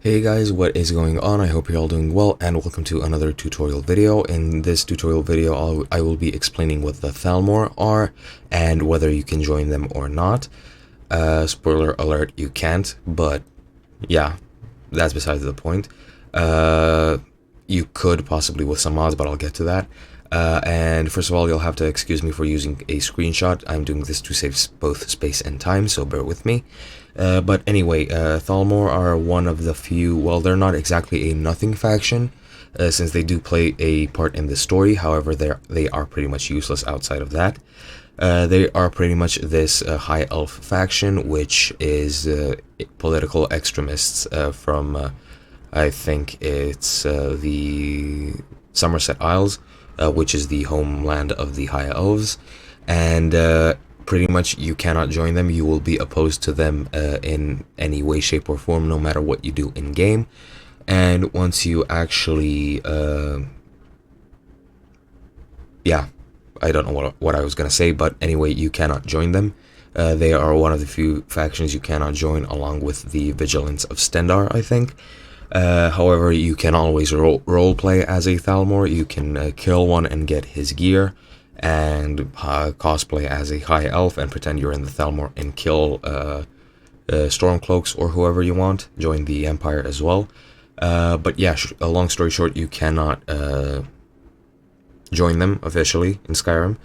Hey guys, what is going on? I hope you're all doing well and welcome to another tutorial video. In this tutorial video, I will be explaining what the Thalmor are and whether you can join them or not. Spoiler alert, you can't, but yeah, that's besides the point. You could possibly with some mods, but I'll get to that. And first of all, you'll have to excuse me for using a screenshot. I'm doing this to save both space and time, so bear with me. But anyway, Thalmor are one of the few, well, they're not exactly a nothing faction, since they do play a part in the story. However, they are pretty much useless outside of that. They are pretty much this high elf faction, which is political extremists from, I think it's the Somerset Isles, which is the homeland of the high elves, and pretty much you cannot join them. You will be opposed to them in any way, shape, or form, no matter what you do in game. And once you actually, yeah, I don't know what I was gonna say, but anyway, you cannot join them. They are one of the few factions you cannot join, along with the Vigilance of Stendar, I think. However, you can always roleplay as a Thalmor. You can kill one and get his gear, and cosplay as a high elf and pretend you're in the Thalmor and kill Stormcloaks or whoever you want. Join the Empire as well. But yeah, long story short, you cannot join them officially in Skyrim.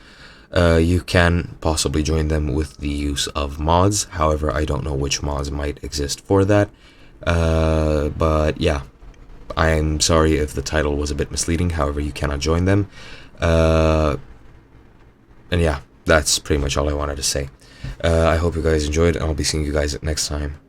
You can possibly join them with the use of mods. However, I don't know which mods might exist for that. But yeah, I'm sorry if the title was a bit misleading. However, you cannot join them. And yeah, that's pretty much all I wanted to say. I hope you guys enjoyed, and I'll be seeing you guys next time.